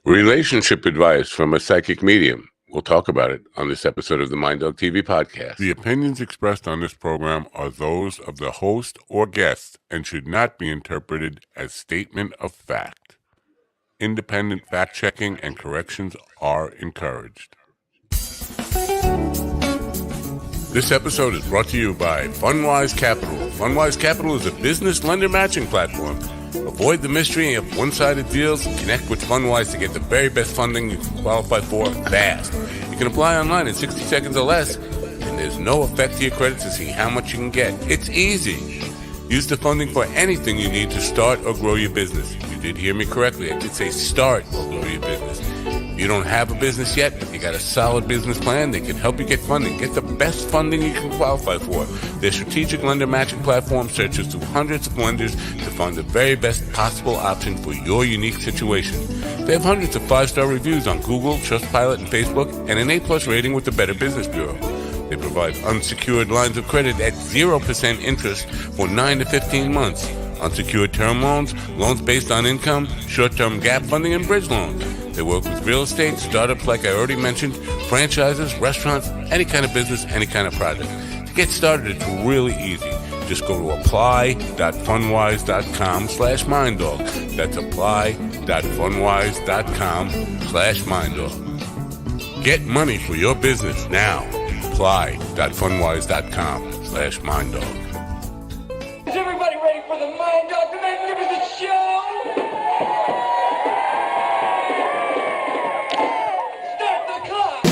Relationship advice from a psychic medium. We'll talk about it on this episode of the Mind Dog TV podcast. The opinions expressed on this program are those of the host or guest and should not be interpreted as statement of fact. Independent fact-checking and corrections are encouraged. This episode is brought to you by FundWise Capital. FundWise Capital is a business lender matching platform. Avoid the mystery of one-sided deals. Connect with FundWise to get the very best funding you can qualify for fast. You can apply online in 60 seconds or less, and there's no effect to your credit to see how much you can get. It's easy. Use the funding for anything you need to start or grow your business. You did hear me correctly. I did say start or grow your business. If you don't have a business yet, but you got a solid business plan, they can help you get funding. Get the best funding you can qualify for. Their strategic lender matching platform searches through hundreds of lenders to find the very best possible option for your unique situation. They have hundreds of 5-star reviews on Google, Trustpilot, and Facebook, and an A+ rating with the Better Business Bureau. They provide unsecured lines of credit at 0% interest for 9 to 15 months. Unsecured term loans, loans based on income, short-term gap funding, and bridge loans. They work with real estate, startups like I already mentioned, franchises, restaurants, any kind of business, any kind of project. To get started, it's really easy. Just go to apply.fundwise.com/minddog. That's apply.fundwise.com/minddog. Get money for your business now. Apply.fundwise.com/minddog. Is everybody ready for the Mind Dog, the Magnificent Show? Start the clock!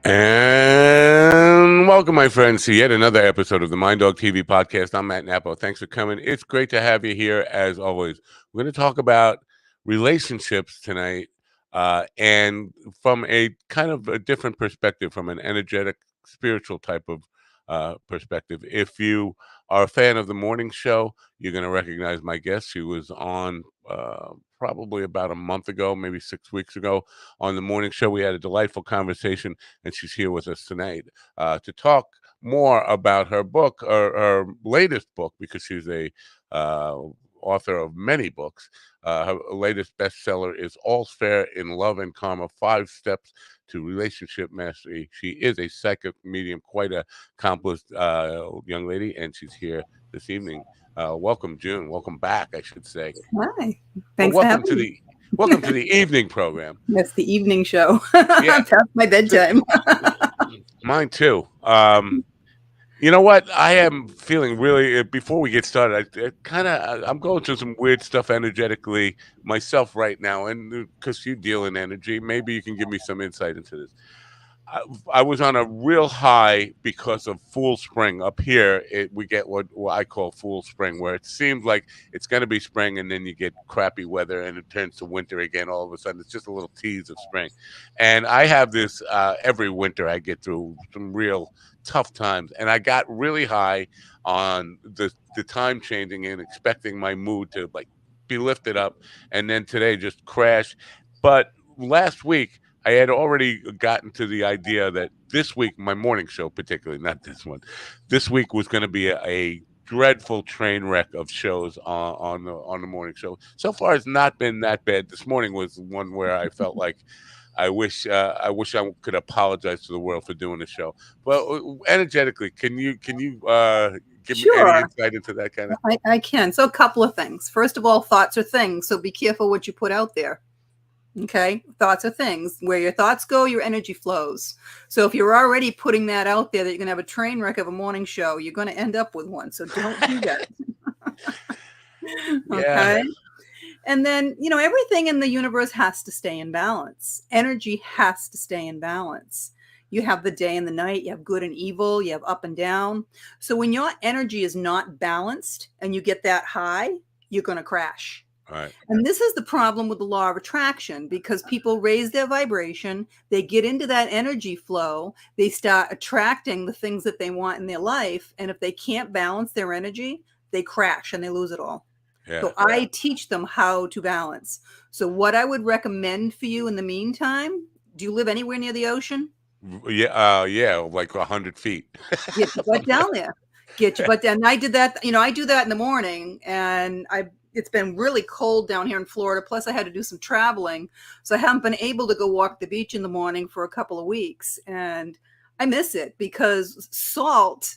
And welcome, my friends, to yet another episode of the Mind Dog TV podcast. I'm Matt Napo. Thanks for coming. It's great to have you here, as always. We're going to talk about relationships tonight, and from a kind of a different perspective, from an energetic, spiritual type of perspective. If you are a fan of the morning show, you're going to recognize my guest. She was on probably about a month ago, maybe 6 weeks ago, on the morning show. We had a delightful conversation, and she's here with us tonight to talk more about her book, or her latest book, because she's a author of many books. Her latest bestseller is All's Fair in Love and Karma, 5 Steps to Relationship Mastery. She is a psychic medium, quite a accomplished young lady, and she's here this evening. Welcome, June. Welcome back, I should say. Hi. Thanks for having me. Welcome to the evening program. That's the evening show. Yeah. Past my bedtime. Mine too. You know what? I am feeling really, before we get started, I'm going through some weird stuff energetically myself right now. And because you deal in energy, maybe you can give me some insight into this. I was on a real high because of Fool Spring. Up here, we get what I call Fool Spring, where it seems like it's going to be spring, and then you get crappy weather, and it turns to winter again all of a sudden. It's just a little tease of spring. And I have this every winter. I get through some real tough times, and I got really high on the time changing and expecting my mood to like be lifted up, and then today just crash. But last week I had already gotten to the idea that this week, my morning show particularly, not this one, this week was going to be a dreadful train wreck of shows on the morning show. So far, it's not been that bad. This morning was one where I felt like I wish I could apologize to the world for doing the show. But energetically, can you give me any insight into that kind of? I can. So a couple of things. First of all, thoughts are things. So be careful what you put out there. Okay. Thoughts are things. Where your thoughts go, your energy flows. So if you're already putting that out there that you're going to have a train wreck of a morning show, you're going to end up with one. So don't do that. Okay. Yeah. And then, everything in the universe has to stay in balance. Energy has to stay in balance. You have the day and the night, you have good and evil, you have up and down. So when your energy is not balanced and you get that high, you're going to crash. Right. And this is the problem with the law of attraction, because people raise their vibration, they get into that energy flow, they start attracting the things that they want in their life. And if they can't balance their energy, they crash and they lose it all. Yeah. So I teach them how to balance. So what I would recommend for you in the meantime, Do you live anywhere near the ocean? Yeah, yeah, like 100 feet. Get your butt down there. Get your butt down. And I did that, I do that in the morning, and it's been really cold down here in Florida. Plus I had to do some traveling. So I haven't been able to go walk the beach in the morning for a couple of weeks. And I miss it because salt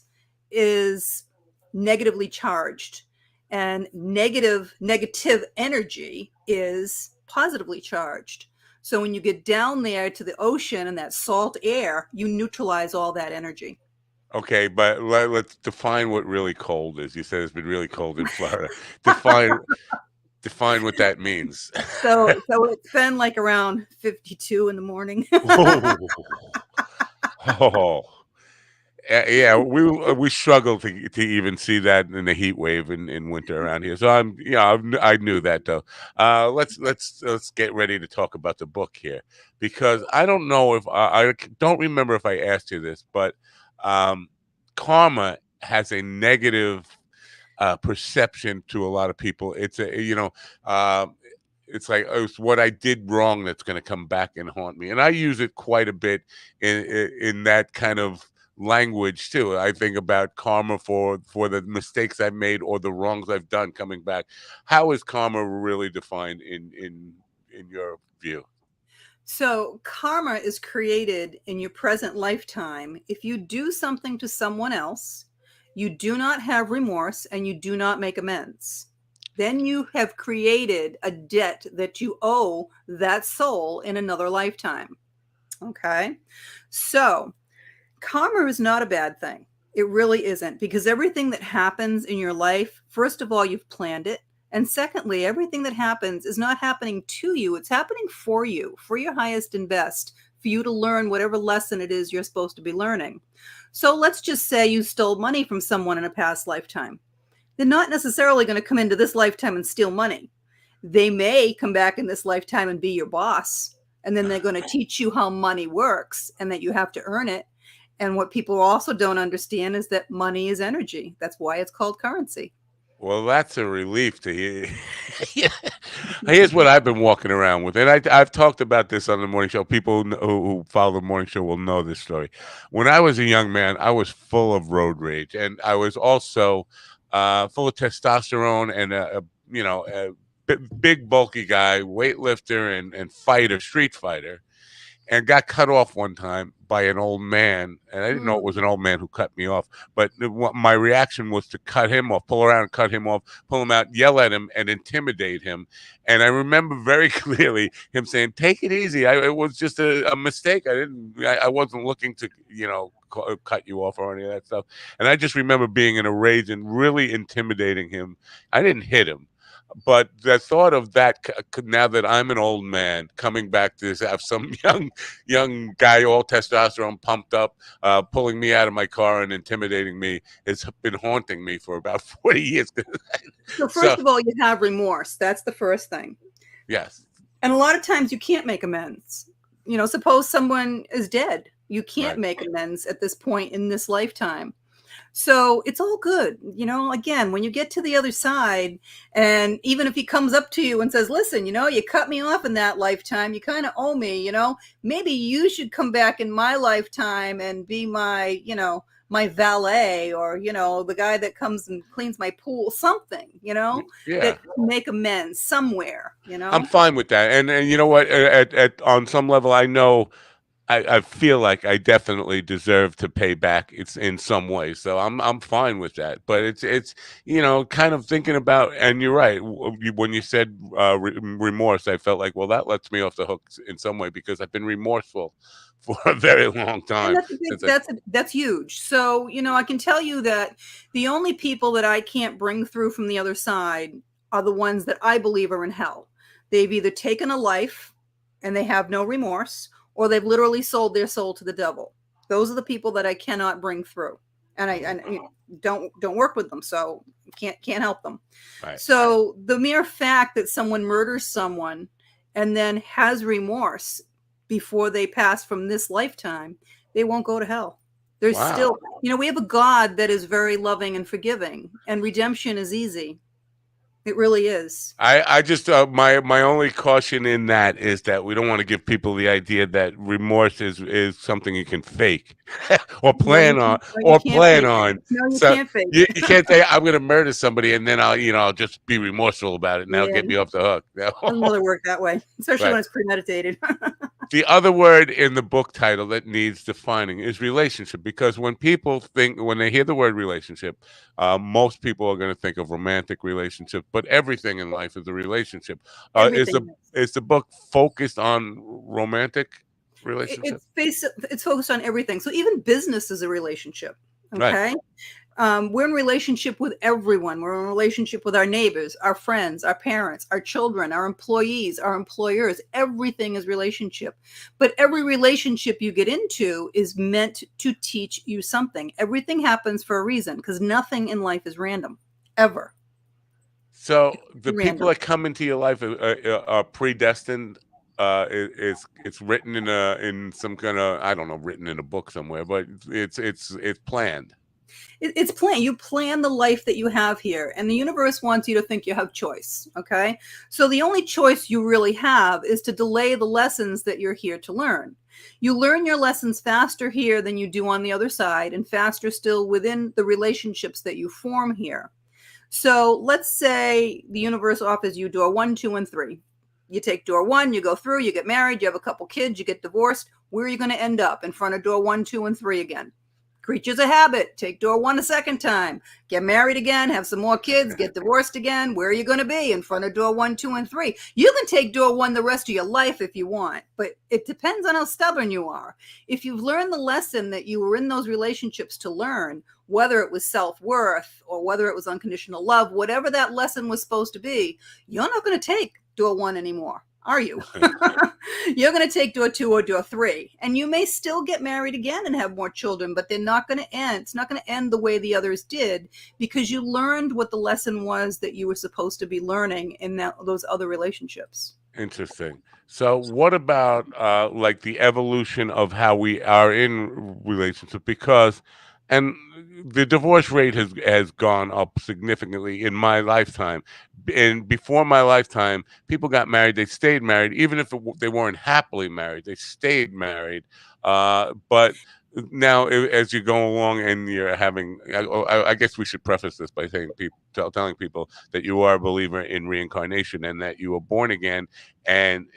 is negatively charged, and negative energy is positively charged. So when you get down there to the ocean and that salt air, you neutralize all that energy. Okay, but let's define what really cold is. You said it's been really cold in Florida. Define what that means. So it's been like around 52 in the morning. Oh, yeah, we struggle to even see that in the heat wave in winter around here. So I knew that though. Let's get ready to talk about the book here, because I don't know if I don't remember if I asked you this, but karma has a negative perception to a lot of people. It's it's like, oh, it's what I did wrong that's going to come back and haunt me, and I use it quite a bit in that kind of language too. I think about karma for the mistakes I've made or the wrongs I've done coming back. How is karma really defined in your view? So karma is created in your present lifetime. If you do something to someone else, you do not have remorse, and you do not make amends, then you have created a debt that you owe that soul in another lifetime. Okay? So karma is not a bad thing. It really isn't, because everything that happens in your life, first of all, you've planned it. And secondly, everything that happens is not happening to you. It's happening for you, for your highest and best, for you to learn whatever lesson it is you're supposed to be learning. So let's just say you stole money from someone in a past lifetime. They're not necessarily going to come into this lifetime and steal money. They may come back in this lifetime and be your boss. And then they're going to teach you how money works and that you have to earn it. And what people also don't understand is that money is energy. That's why it's called currency. Well, that's a relief to hear. Here's what I've been walking around with, and I've talked about this on the morning show. People who follow the morning show will know this story. When I was a young man, I was full of road rage, and I was also full of testosterone and a big bulky guy, weightlifter and fighter, street fighter, and got cut off one time by an old man. And I didn't know it was an old man who cut me off, but my reaction was to cut him off, pull around, cut him off, pull him out, yell at him, and intimidate him. And I remember very clearly him saying, "Take it easy. It was just a mistake. I wasn't looking to, cut you off or any of that stuff." And I just remember being in a rage and really intimidating him. I didn't hit him, but the thought of that, now that I'm an old man, coming back to have some young guy, all testosterone, pumped up, pulling me out of my car and intimidating me, has been haunting me for about 40 years. So first of all, you have remorse. That's the first thing. Yes. And a lot of times you can't make amends. Suppose someone is dead. You can't make amends at this point in this lifetime. So it's all good. Again, when you get to the other side, and even if he comes up to you and says, "Listen, you cut me off in that lifetime, you kind of owe me, maybe you should come back in my lifetime and be my, my valet, or, the guy that comes and cleans my pool," something, that make amends somewhere, I'm fine with that. And you know what, on some level, I know, I feel like I definitely deserve to pay back. It's in some way, so I'm fine with that. But it's kind of thinking about, and you're right. When you said remorse, I felt like, well, that lets me off the hook in some way, because I've been remorseful for a very long time. And that's huge. So I can tell you that the only people that I can't bring through from the other side are the ones that I believe are in hell. They've either taken a life and they have no remorse, or they've literally sold their soul to the devil. Those are the people that I cannot bring through, and I don't work with them, so can't help them. Right. So the mere fact that someone murders someone and then has remorse before they pass from this lifetime, they won't go to hell. There's still, we have a God that is very loving and forgiving, and redemption is easy. It really is. I just my only caution in that is that we don't want to give people the idea that remorse is something you can fake or No, plan on you or can't plan fake it. on. No, you So can't fake you it. can't say I'm going to murder somebody and then I'll just be remorseful about it and that'll Yeah, get me off the hook. doesn't really work that way, especially Right. when it's premeditated. The other word in the book title that needs defining is relationship, because when they hear the word relationship, most people are going to think of romantic relationships, but everything in life is a relationship. Everything. Is the book focused on romantic relationship? It's focused on everything. So even business is a relationship. Right. Okay. We're in relationship with everyone. We're in relationship with our neighbors, our friends, our parents, our children, our employees, our employers. Everything is relationship. But every relationship you get into is meant to teach you something. Everything happens for a reason, because nothing in life is random, ever. So the people Random. that come into your life are predestined. It's written in some kind of, I don't know, written in a book somewhere, but it's planned. It's planned. You plan the life that you have here, and the universe wants you to think you have choice. Okay. So the only choice you really have is to delay the lessons that you're here to learn. You learn your lessons faster here than you do on the other side, and faster still within the relationships that you form here. So let's say the universe offers you door 1, 2, and 3. You take door 1, you go through, you get married, you have a couple kids, you get divorced. Where are you going to end up? In front of door 1, 2, and 3 again. Creatures of habit. Take door 1 a second time. Get married again, have some more kids, get divorced again. Where are you going to be? In front of door 1, 2, and 3. You can take door 1 the rest of your life if you want, but it depends on how stubborn you are. If you've learned the lesson that you were in those relationships to learn, whether it was self-worth or whether it was unconditional love, whatever that lesson was supposed to be, you're not going to take door 1 anymore, are you? You're going to take door 2 or door 3, and you may still get married again and have more children, but they're not going to end. It's not going to end the way the others did, because you learned what the lesson was that you were supposed to be learning in those other relationships. Interesting. So what about like the evolution of how we are in relationships? Because and the divorce rate has gone up significantly in my lifetime. And before my lifetime, people got married, they stayed married, even if they weren't happily married, they stayed married. But now, as you go along and you're having, I guess we should preface this by saying telling people that you are a believer in reincarnation and that you were born again, and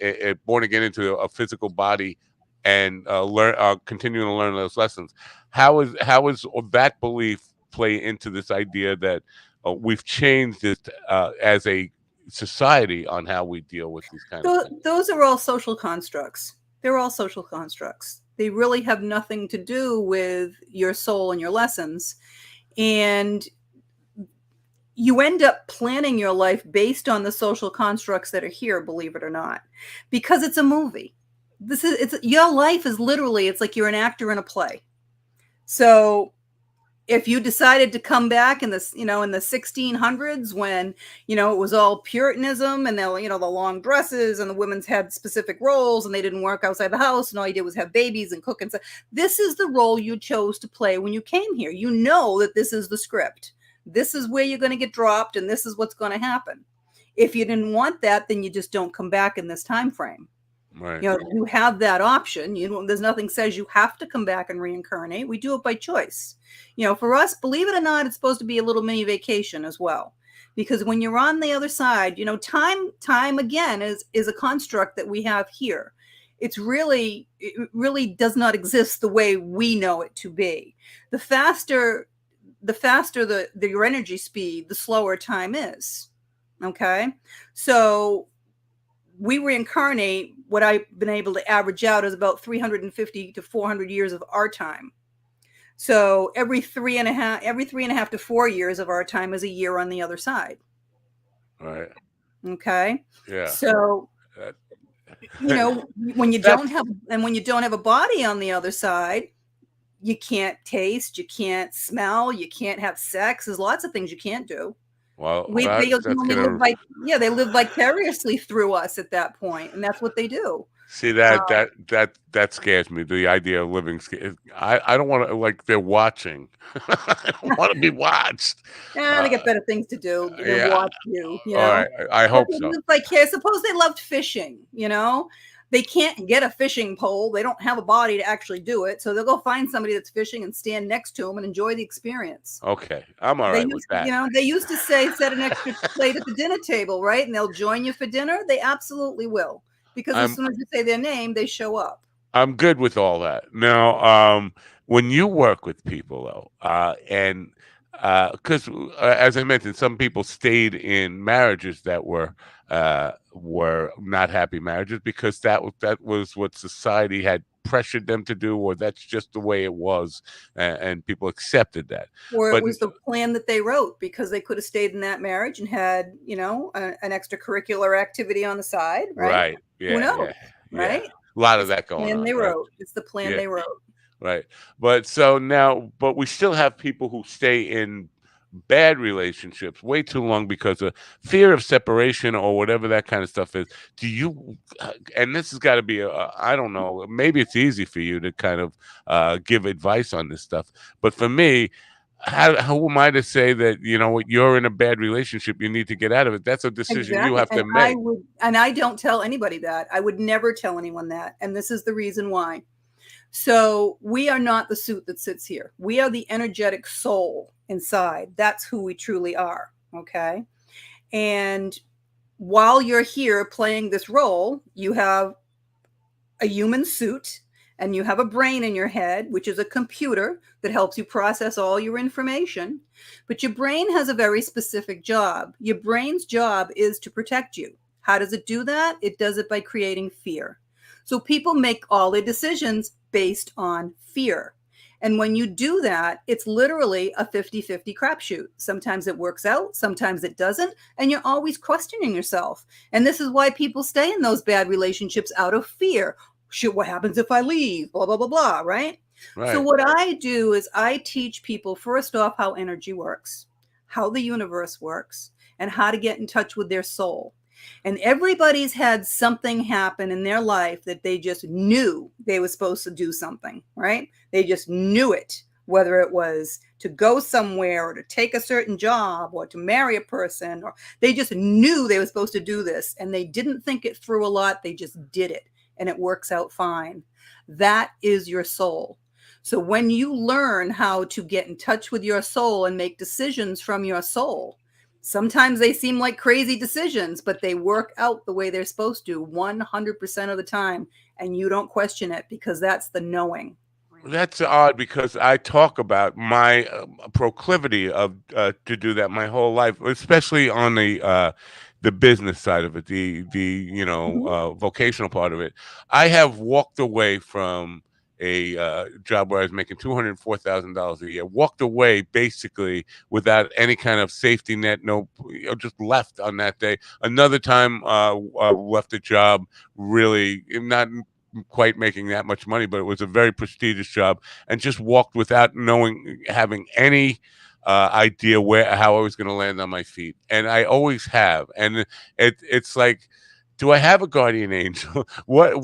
born again into a physical body, and continuing to learn those lessons. How is that belief play into this idea that we've changed it as a society on how we deal with these kind of things? Those are all social constructs. They're all social constructs. They really have nothing to do with your soul and your lessons. And you end up planning your life based on the social constructs that are here, believe it or not, because it's a movie. Your life is literally, it's like you're an actor in a play. So if you decided to come back in this, in the 1600s, when, it was all Puritanism, and the long dresses, and the women's had specific roles, and they didn't work outside the house, and all you did was have babies and cook and stuff. This is the role you chose to play when you came here. You know that this is the script. This is where you're going to get dropped, and this is what's going to happen. If you didn't want that, then you just don't come back in this time frame. Right. You have that option. There's nothing says you have to come back and reincarnate. We do it by choice. For us, believe it or not, it's supposed to be a little mini vacation as well. Because when you're on the other side, time again is a construct that we have here. It really does not exist the way we know it to be. The faster your energy speed, the slower time is. Okay? So we reincarnate, what I've been able to average out is about 350 to 400 years of our time. So every 3.5 to 4 years of our time is a year on the other side. Right. Okay. Yeah. So, when you don't have a body on the other side, you can't taste, you can't smell, you can't have sex. There's lots of things you can't do. Well, they live vicariously through us at that point, and that's what they do. See Uh, that scares me. The idea of living, I don't want to like they're watching. I don't want to be watched. they Uh, get better things to do than yeah. watch you, you All know? right. I But hope they so. live by care. Suppose they loved fishing, you know? They can't get a fishing pole. They don't have a body to actually do it. So they'll go find somebody that's fishing and stand next to them and enjoy the experience. Okay, I'm all They right with used to, that. they used to say, set an extra plate at the dinner table, right? And they'll join you for dinner. They absolutely will. Because as I'm soon as you say their name, they show up. I'm good with all that. Now, when you work with people though, and because as I mentioned, some people stayed in marriages that were not happy marriages because that was what society had pressured them to do, or that's just the way it was, and people accepted that. Or it But was the plan that they wrote because they could have stayed in that marriage and had, an extracurricular activity on the side, right? right, Who yeah, knows, yeah, right? a lot of It's the that going plan on, they right? wrote. It's the plan Yeah. they wrote. Right. But so now, but we still have people who stay in bad relationships way too long because of fear of separation or whatever that kind of stuff is. Do you, and this has got to be, I don't know, maybe it's easy for you to kind of give advice on this stuff. But for me, how am I to say that, you're in a bad relationship, you need to get out of it? That's a decision you Exactly. have to make. And I don't tell anybody that. I would never tell anyone that. And this is the reason why. So we are not the suit that sits here. We are the energetic soul inside. That's who we truly are. Okay. And while you're here playing this role, you have a human suit and you have a brain in your head, which is a computer that helps you process all your information. But your brain has a very specific job. Your brain's job is to protect you. How does it do that? It does it by creating fear. So people make all their decisions based on fear. And when you do that, it's literally a 50-50 crapshoot. Sometimes it works out, sometimes it doesn't, and you're always questioning yourself. And this is why people stay in those bad relationships out of fear. Shit, what happens if I leave? Blah, blah, blah, blah, right? So Right. what I do is I teach people, first off, how energy works, how the universe works, and how to get in touch with their soul. And everybody's had something happen in their life that they just knew they were supposed to do something, right? They just knew it, whether it was to go somewhere or to take a certain job or to marry a person, or they just knew they were supposed to do this and they didn't think it through a lot. They just did it and it works out fine. That is your soul. So when you learn how to get in touch with your soul and make decisions from your soul, sometimes they seem like crazy decisions, but they work out the way they're supposed to 100% of the time. And you don't question it because that's the knowing. That's odd because I talk about my proclivity of to do that my whole life, especially on the business side of it, the Mhm. vocational part of it. I have walked away from a job where I was making $204,000 a year. Walked away basically without any kind of safety net. No, just left on that day. Another time, left a job really not quite making that much money, but it was a very prestigious job, and just walked without having any idea how I was going to land on my feet. And I always have. And it's like, do I have a guardian angel? But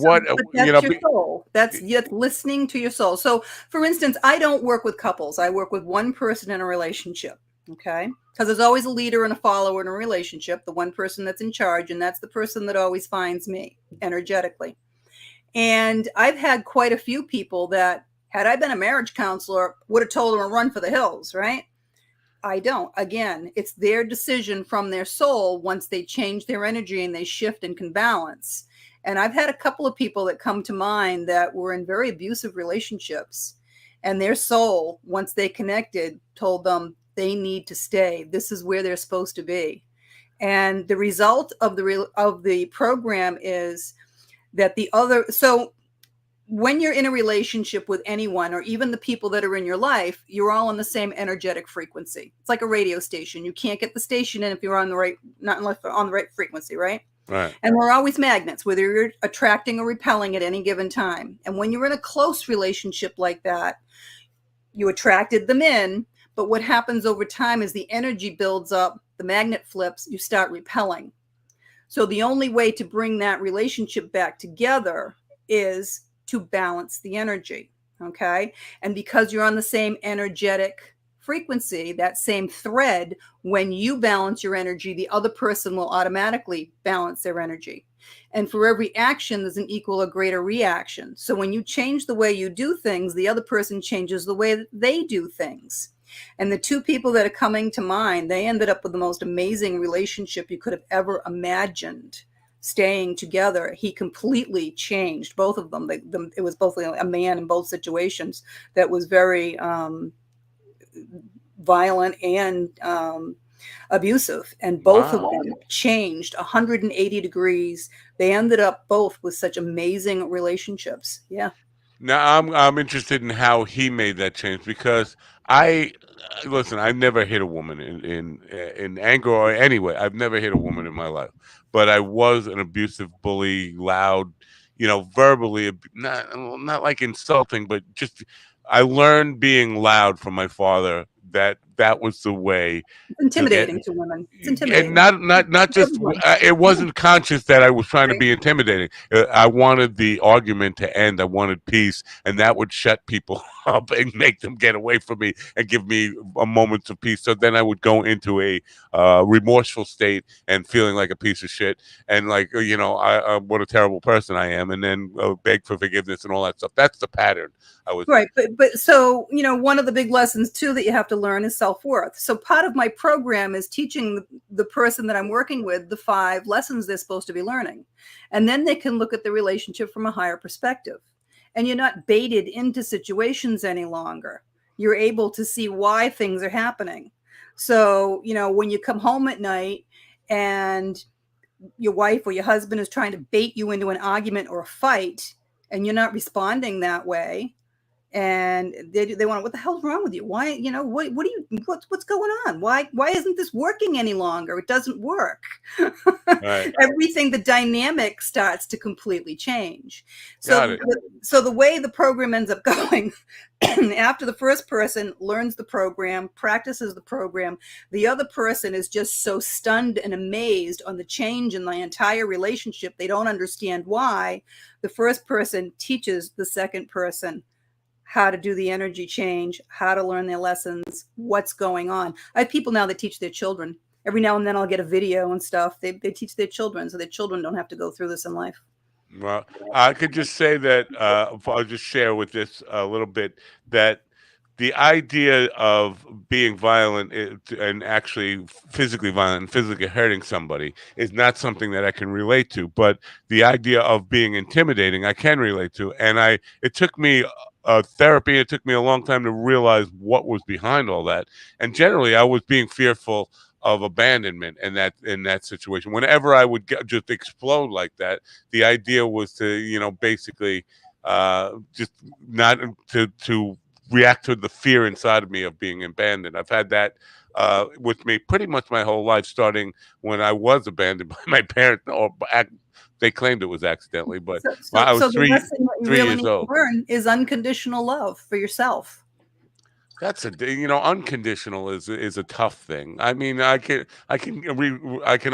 that's your soul. That's listening to your soul. So, for instance, I don't work with couples. I work with one person in a relationship. Okay. Because there's always a leader and a follower in a relationship, the one person that's in charge, and that's the person that always finds me energetically. And I've had quite a few people that, had I been a marriage counselor, would have told them to run for the hills, right? I don't. Again, it's their decision from their soul once they change their energy and they shift and can balance. And I've had a couple of people that come to mind that were in very abusive relationships, and their soul, once they connected, told them they need to stay. This is where they're supposed to be. And the result of the program is that so when you're in a relationship with anyone, or even the people that are in your life, you're all on the same energetic frequency. It's like a radio station. You can't get the station in if you're on the right, not unless on the right frequency, right? Right. And we're always magnets, whether you're attracting or repelling at any given time. And when you're in a close relationship like that, you attracted them in, but what happens over time is the energy builds up, the magnet flips, you start repelling. So the only way to bring that relationship back together is to balance the energy. Okay. And because you're on the same energetic frequency, that same thread, when you balance your energy, the other person will automatically balance their energy. And for every action, there's an equal or greater reaction. So when you change the way you do things, the other person changes the way that they do things. And the two people that are coming to mind, they ended up with the most amazing relationship you could have ever imagined. Staying together, he completely changed both of them. It was both a man in both situations that was very violent and abusive, and both of them changed 180 degrees. They ended up both with such amazing relationships. Yeah. Now I'm interested in how he made that change, because I listen. I've never hit a woman in anger or anyway. I've never hit a woman in my life, but I was an abusive bully, loud, verbally, not like insulting, but just I learned being loud from my father. That was the way It's intimidating to women. It's and intimidating. not just it wasn't conscious that I was trying to be intimidating. I wanted the argument to end. I wanted peace, and that would shut people up and make them get away from me and give me a moment of peace. So then I would go into a remorseful state and feeling like a piece of shit, and like what a terrible person I am, and then beg for forgiveness and all that stuff. That's the pattern I was right. But so one of the big lessons too that you have to learn is self-worth. So part of my program is teaching the person that I'm working with the 5 lessons they're supposed to be learning. And then they can look at the relationship from a higher perspective. And you're not baited into situations any longer. You're able to see why things are happening. So, when you come home at night and your wife or your husband is trying to bait you into an argument or a fight, and you're not responding that way, and they want to, what the hell's wrong with you? Why, what's going on? Why isn't this working any longer? It doesn't work. Right. Everything, the dynamic starts to completely change. So the way the program ends up going, after the first person learns the program, practices the program, the other person is just so stunned and amazed on the change in the entire relationship. They don't understand why. The first person teaches the second person how to do the energy change, how to learn their lessons, what's going on. I have people now that teach their children. Every now and then I'll get a video and stuff. They teach their children, so their children don't have to go through this in life. Well, I could just say that I'll just share with this a little bit that the idea of being violent and actually physically violent and physically hurting somebody is not something that I can relate to. But the idea of being intimidating, I can relate to. And it took me therapy. It took me a long time to realize what was behind all that. And generally, I was being fearful of abandonment in that situation. Whenever I would just explode like that, the idea was to basically just not to react to the fear inside of me of being abandoned. I've had that with me pretty much my whole life, starting when I was abandoned by my parents, or they claimed it was accidentally, but I was 3 years old. Learn is unconditional love for yourself. That's unconditional is a tough thing. I mean, I can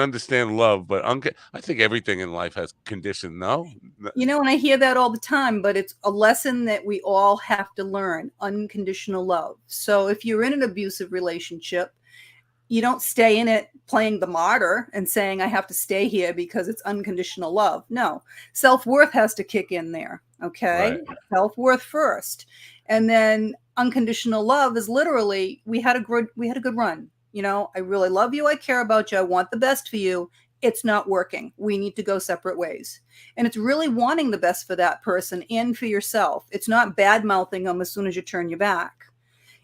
understand love, but I think everything in life has condition. No, and I hear that all the time, but it's a lesson that we all have to learn: unconditional love. So if you're in an abusive relationship, you don't stay in it playing the martyr and saying, I have to stay here because it's unconditional love. No, self-worth has to kick in there. Okay. Right. Self-worth first. And then unconditional love is literally, we had a good run. I really love you. I care about you. I want the best for you. It's not working. We need to go separate ways. And it's really wanting the best for that person and for yourself. It's not bad mouthing them as soon as you turn your back.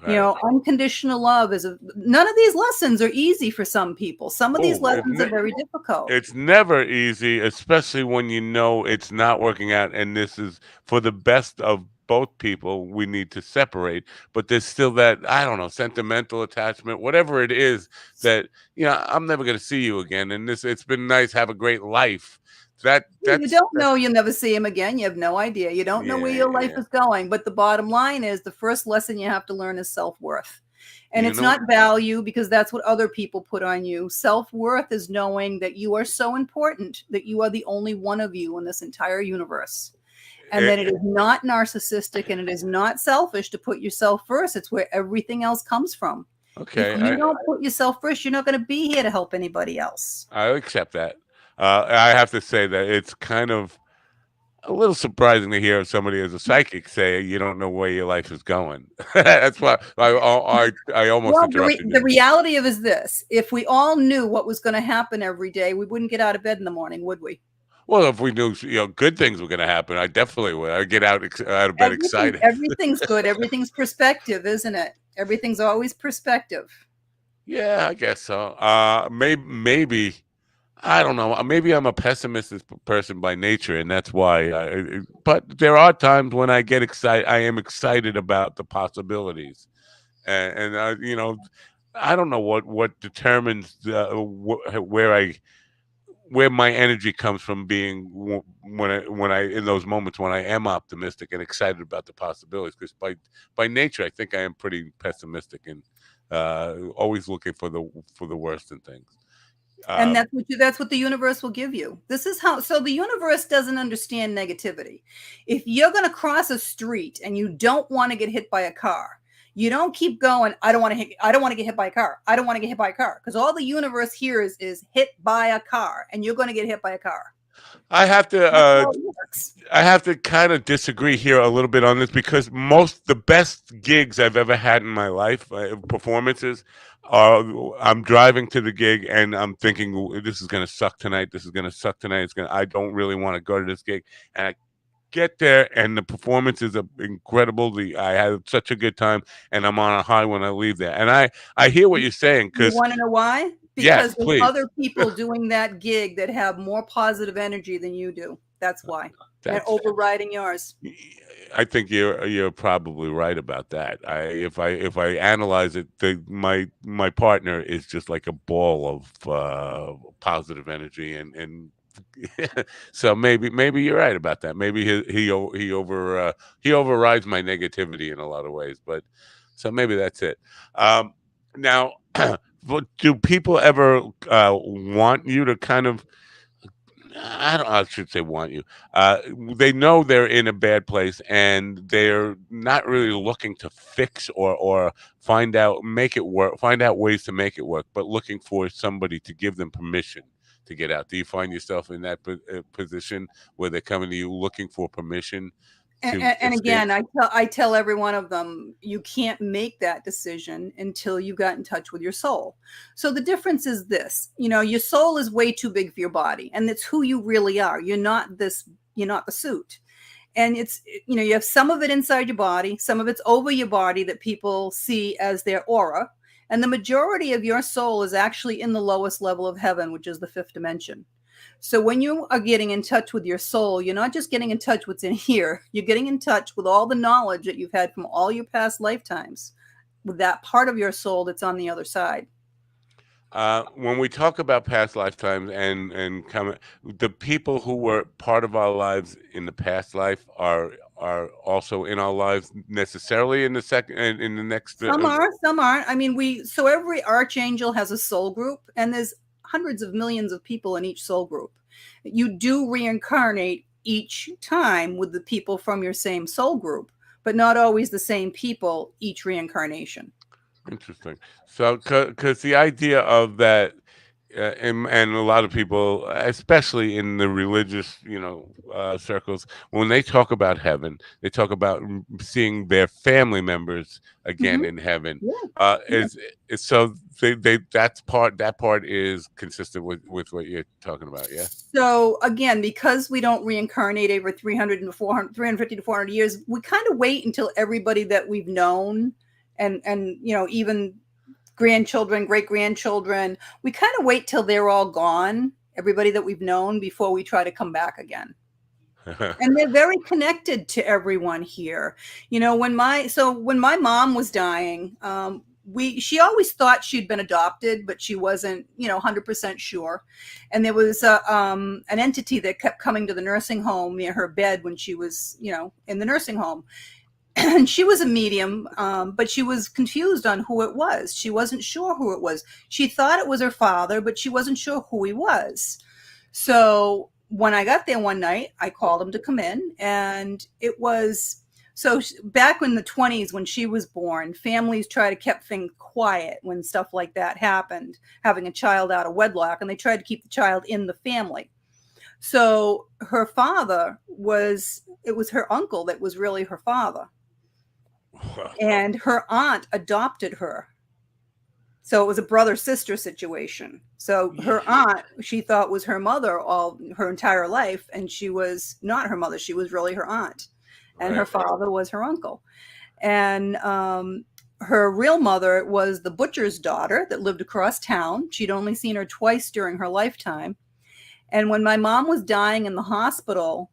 Right. Unconditional love none of these lessons are easy for some people. Some of these lessons are very difficult. It's never easy, especially when it's not working out. And this is for the best of both people. We need to separate, but there's still that, I don't know, sentimental attachment, whatever it is that, I'm never going to see you again. And it's been nice. Have a great life. You don't know, you'll never see him again. You have no idea. You don't know where your life is going. But the bottom line is the first lesson you have to learn is self-worth. And it's not value, because that's what other people put on you. Self-worth is knowing that you are so important, that you are the only one of you in this entire universe. And then it is not narcissistic and it is not selfish to put yourself first. It's where everything else comes from. Okay, If you don't put yourself first, you're not going to be here to help anybody else. I accept that. I have to say that it's kind of a little surprising to hear somebody as a psychic say you don't know where your life is going. That's why I almost Well, interrupted the you. reality of it is this: if we all knew what was going to happen every day, we wouldn't get out of bed in the morning, would we? Well, if we knew good things were going to happen, I definitely would. I'd get out of bed excited. Everything's good. Everything's perspective, isn't it? Everything's always perspective. Yeah, I guess so. Maybe I don't know. Maybe I'm a pessimistic person by nature, and that's why. But there are times when I get excited. I am excited about the possibilities, and I don't know what determines where my energy comes from. Being when I in those moments when I am optimistic and excited about the possibilities, because by nature I think I am pretty pessimistic and always looking for the worst in things. And that's what the universe will give you. This is how. So the universe doesn't understand negativity. If you're going to cross a street and you don't want to get hit by a car, you don't keep going. I don't want to get hit by a car. I don't want to get hit by a car, because all the universe hears is hit by a car, and you're going to get hit by a car. I have to kind of disagree here a little bit on this, because the best gigs I've ever had in my life, performances, I'm driving to the gig and I'm thinking this is going to suck tonight. This is going to suck tonight. I don't really want to go to this gig, and I get there and the performances are incredible. I had such a good time, and I'm on a high when I leave there. And I hear what you're saying, because you want to know why? Yes, Because there's other people doing that gig that have more positive energy than you do. That's why. They're overriding yours. I think you're probably right about that. If I analyze it, my partner is just like a ball of positive energy, and so maybe you're right about that. Maybe he overrides my negativity in a lot of ways. But so maybe that's it. Now, do people ever want you to kind of? I should say want you. They know they're in a bad place, and they're not really looking to fix or find out ways to make it work, but looking for somebody to give them permission to get out. Do you find yourself in that position where they're coming to you looking for permission? And again, I tell every one of them, you can't make that decision until you got in touch with your soul. So the difference is this: your soul is way too big for your body, and it's who you really are. You're not the suit. And it's, you have some of it inside your body, some of it's over your body that people see as their aura. And the majority of your soul is actually in the lowest level of heaven, which is the 5th dimension. So when you are getting in touch with your soul, you're not just getting in touch with what's in here. You're getting in touch with all the knowledge that you've had from all your past lifetimes, with that part of your soul that's on the other side. When we talk about past lifetimes and the people who were part of our lives in the past life are also in our lives necessarily in the next. Some are, some aren't. I mean, so every archangel has a soul group, and there's hundreds of millions of people in each soul group. You do reincarnate each time with the people from your same soul group, but not always the same people each reincarnation. Interesting. So, because the idea of that, and a lot of people, especially in the religious, circles, when they talk about heaven, they talk about seeing their family members again in heaven. Yeah. So that part is consistent with what you're talking about. Yeah. So again, because we don't reincarnate over 350 to 400 years, we kind of wait until everybody that we've known and even grandchildren, great grandchildren, we kind of wait till they're all gone, everybody that we've known, before we try to come back again. And they're very connected to everyone here. When my mom was dying, she always thought she'd been adopted, but she wasn't 100% sure. And there was an entity that kept coming to the nursing home near her bed when she was in the nursing home. And she was a medium, but she was confused on who it was. She wasn't sure who it was. She thought it was her father, but she wasn't sure who he was. So when I got there one night, I called him to come in, and it was back in the 20s when she was born, families try to keep things quiet when stuff like that happened, having a child out of wedlock, and they tried to keep the child in the family. So her father it was her uncle that was really her father. And her aunt adopted her. So it was a brother-sister situation. So her aunt, she thought was her mother all her entire life, and she was not her mother. She was really her aunt. And her father was her uncle. And her real mother was the butcher's daughter that lived across town. She'd only seen her twice during her lifetime. And when my mom was dying in the hospital,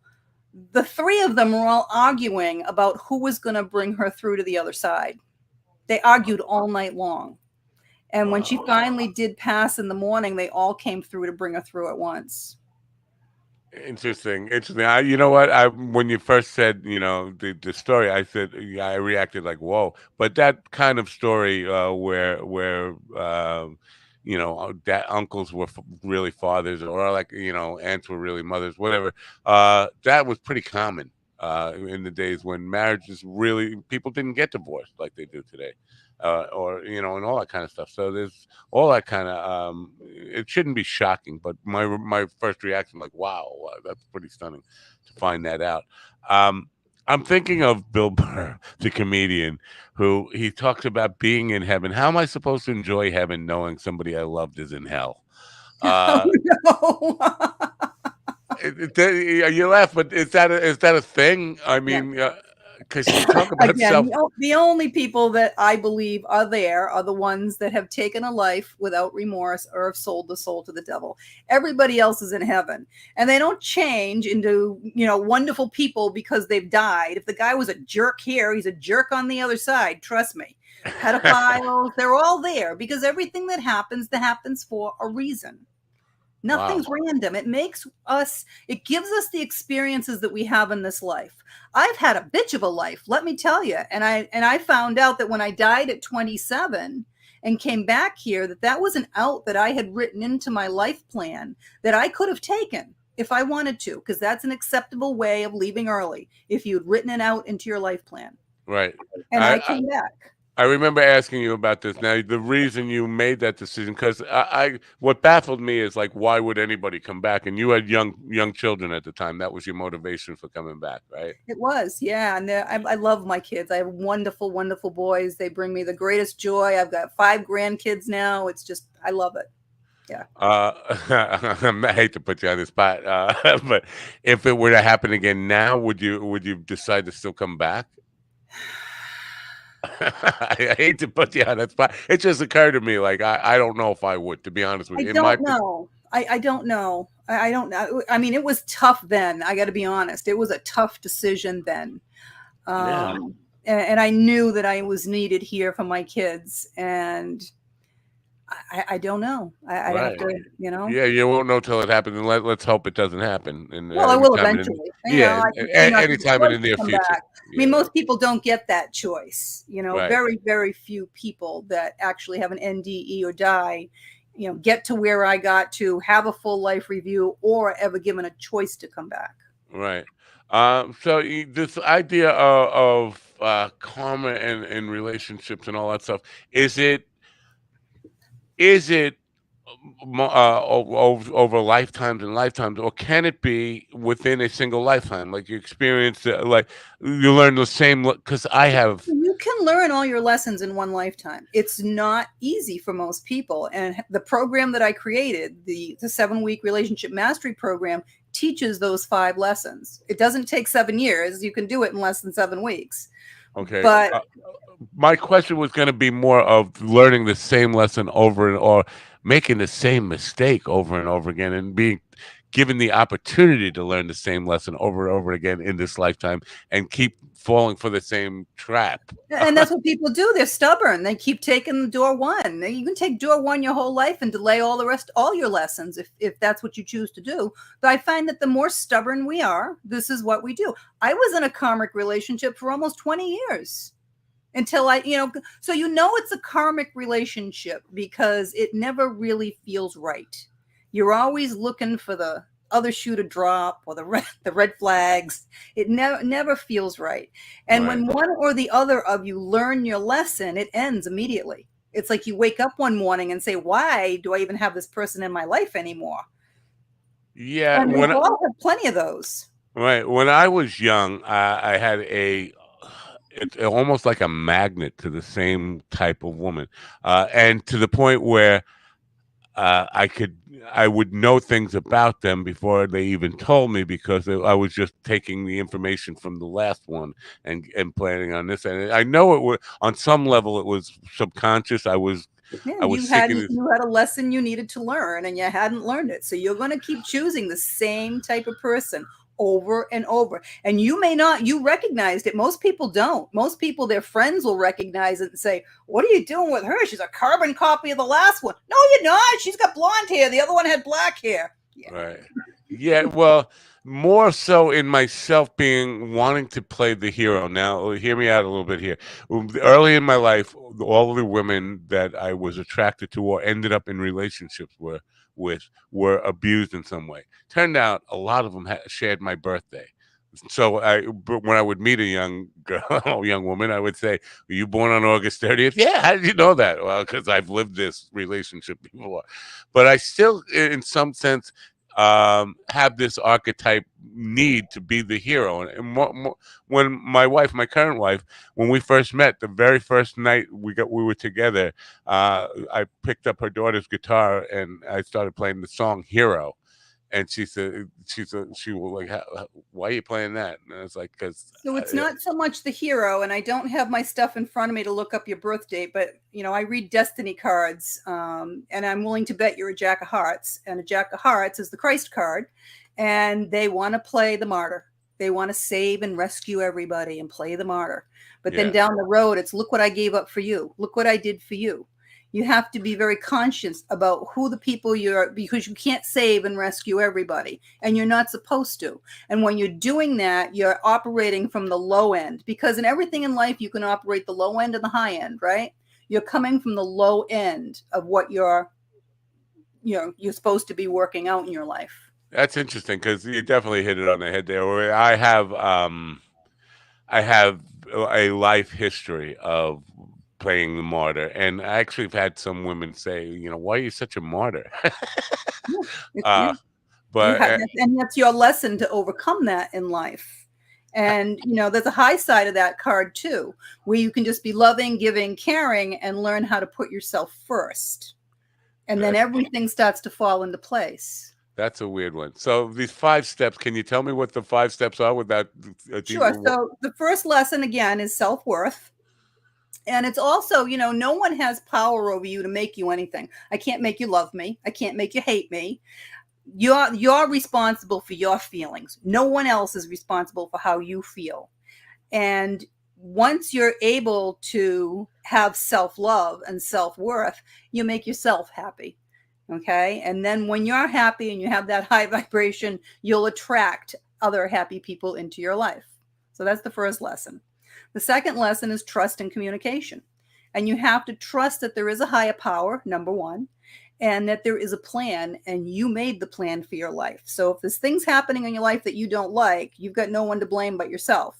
the three of them were all arguing about who was going to bring her through to the other side. They argued all night long. And when she finally did pass in the morning, they all came through to bring her through at once. Interesting. You know what? When you first said, the story, I said, yeah, I reacted like, whoa. But that kind of story, where that uncles were really fathers, or like, aunts were really mothers, whatever. That was pretty common in the days when marriages people didn't get divorced like they do today. And all that kind of stuff. So there's all that kind of, it shouldn't be shocking, but my first reaction, like, wow, that's pretty stunning to find that out. I'm thinking of Bill Burr, the comedian, who he talks about being in heaven. How am I supposed to enjoy heaven knowing somebody I loved is in hell? Oh, no. You laugh, but is that a thing? I mean, because you talk about again, the only people that I believe are there are the ones that have taken a life without remorse or have sold the soul to the devil. Everybody else is in heaven, and they don't change into wonderful people because they've died. If the guy was a jerk here, he's a jerk on the other side. Trust me. Pedophiles, they're all there because everything that happens for a reason. Nothing's random. It gives us the experiences that we have in this life. I've had a bitch of a life, let me tell you. And I found out that when I died at 27 and came back here, that was an out that I had written into my life plan that I could have taken if I wanted to, because that's an acceptable way of leaving early, if you'd written it out into your life plan. Right. And I came back. I remember asking you about this. Now, the reason you made that decision, because what baffled me is, like, why would anybody come back? And you had young children at the time. That was your motivation for coming back, right? It was, yeah. And I love my kids. I have wonderful, wonderful boys. They bring me the greatest joy. I've got 5 grandkids now. It's just, I love it. Yeah. I hate to put you on the spot, but if it were to happen again now, would you decide to still come back? I hate to put you on that spot. It just occurred to me, like, I don't know if I would, to be honest with you. I don't know. I don't know. I don't know. I mean, it was tough then. I got to be honest. It was a tough decision then. And I knew that I was needed here for my kids. And I don't know. I have to, Yeah, you won't know till it happens, and let's hope it doesn't happen. Well, I will eventually. Anytime in the near future. I mean, most people don't get that choice. Very, very few people that actually have an NDE or die, get to where I got to, have a full life review, or ever given a choice to come back. Right. So this idea of karma and relationships and all that stuff, is it over lifetimes and lifetimes, or can it be within a single lifetime? Like, you experience like you learn the same, because you can learn all your lessons in one lifetime. It's not easy for most people, and the program that I created, the 7-week relationship mastery program, teaches those 5 lessons. It doesn't take 7 years. You can do it in less than 7 weeks. Okay. But my question was going to be more of learning the same lesson or making the same mistake over and over again, and being given the opportunity to learn the same lesson over and over again in this lifetime, and keep falling for the same trap. And that's what people do. They're stubborn. They keep taking door 1. You can take door 1 your whole life and delay all your lessons if that's what you choose to do. But I find that the more stubborn we are, this is what we do. I was in a karmic relationship for almost 20 years. Until so it's a karmic relationship because it never really feels right. You're always looking for the other shoe to drop, or the red flags. It never feels right. And Right. when one or the other of you learn your lesson, it ends immediately. It's like you wake up one morning and say, why do I even have this person in my life anymore? Yeah. And we all have plenty of those. Right. When I was young, I had it's almost like a magnet to the same type of woman, and to the point where I would know things about them before they even told me, because I was just taking the information from the last one and planning on this. And I know it was on some level it was subconscious. Yeah, I was seeking this. you had a lesson you needed to learn and you hadn't learned it. So you're going to keep choosing the same type of person over and over. And you may not, you recognized it. Most people don't. Most people, their friends will recognize it and say, what are you doing with her? She's a carbon copy of the last one. No, you're not. She's got blonde hair. The other one had black hair. Yeah. Right. Yeah, well, more so in myself wanting to play the hero. Now, hear me out a little bit here. Early in my life, all of the women that I was attracted to or ended up in relationships with were abused in some way. Turned out a lot of them shared my birthday. So but when I would meet a young girl, young woman, I would say, "Were you born on August 30th?" Yeah. How did you know that? Well, because I've lived this relationship before. But I still, in some sense, have this archetype need to be the hero. And when my current wife, when we first met, the very first night we were together, I picked up her daughter's guitar and I started playing the song "Hero." And she was like, why are you playing that? And I was like, because. So it's not so much the hero, and I don't have my stuff in front of me to look up your birth date, but I read destiny cards, and I'm willing to bet you're a Jack of Hearts, and a Jack of Hearts is the Christ card, and they want to play the martyr. They want to save and rescue everybody and play the martyr. But then down the road, it's look what I gave up for you. Look what I did for you. You have to be very conscious about who the people because you can't save and rescue everybody, and you're not supposed to. And when you're doing that, you're operating from the low end, because in everything in life, you can operate the low end and the high end, right? You're coming from the low end of what you're supposed to be working out in your life. That's interesting, because you definitely hit it on the head there. Where I have a life history of playing the martyr, and I actually have had some women say, why are you such a martyr? But and that's your lesson to overcome that in life. And there's a high side of that card too, where you can just be loving, giving, caring, and learn how to put yourself first, and then everything starts to fall into place. That's a weird one. So these 5 steps, can you tell me what the 5 steps are without? Sure. So the first lesson again is self-worth. And it's also, no one has power over you to make you anything. I can't make you love me. I can't make you hate me. You're responsible for your feelings. No one else is responsible for how you feel. And once you're able to have self-love and self-worth, you make yourself happy. Okay. And then when you're happy and you have that high vibration, you'll attract other happy people into your life. So that's the first lesson. The second lesson is trust and communication. And you have to trust that there is a higher power, number one, and that there is a plan, and you made the plan for your life. So if there's things happening in your life that you don't like, you've got no one to blame but yourself.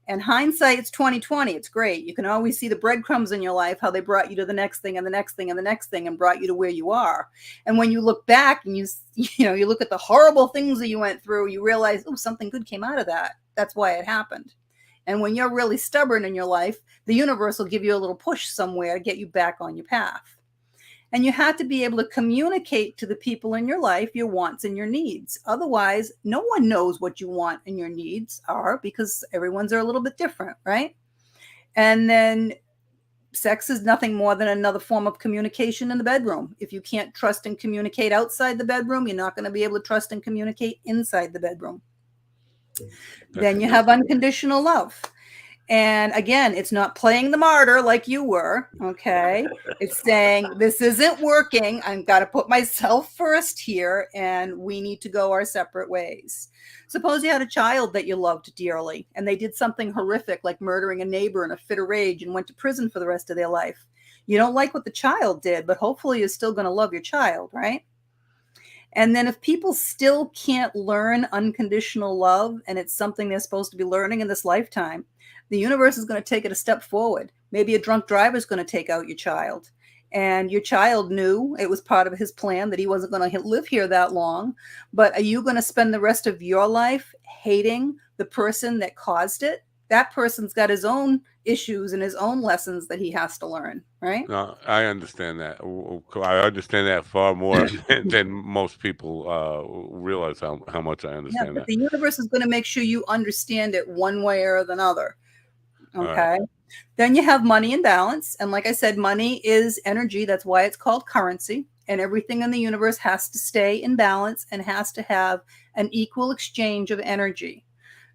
And hindsight, it's 2020. It's great. You can always see the breadcrumbs in your life, how they brought you to the next thing and the next thing and the next thing and brought you to where you are. And when you look back and you look at the horrible things that you went through, you realize, oh, something good came out of that. That's why it happened. And when you're really stubborn in your life, the universe will give you a little push somewhere to get you back on your path. And you have to be able to communicate to the people in your life your wants and your needs. Otherwise, no one knows what you want and your needs are, because everyone's are a little bit different, right? And then sex is nothing more than another form of communication in the bedroom. If you can't trust and communicate outside the bedroom, you're not going to be able to trust and communicate inside the bedroom. Then you have unconditional love. And again, it's not playing the martyr like you were, okay? It's saying, this isn't working. I've got to put myself first here, and we need to go our separate ways. Suppose you had a child that you loved dearly, and they did something horrific, like murdering a neighbor in a fit of rage and went to prison for the rest of their life. You don't like what the child did, but hopefully you're still going to love your child, right? And then if people still can't learn unconditional love, and it's something they're supposed to be learning in this lifetime, the universe is going to take it a step forward. Maybe a drunk driver is going to take out your child. And your child knew it was part of his plan that he wasn't going to live here that long. But are you going to spend the rest of your life hating the person that caused it? That person's got his own issues and his own lessons that he has to learn, right? No, I understand that. I understand that far more than most people realize how much I Yeah, understand but that. the universe is going to make sure you understand it one way or another. Okay. Then you have money and balance. And like I said, money is energy. That's why it's called currency. And everything in the universe has to stay in balance and has to have an equal exchange of energy.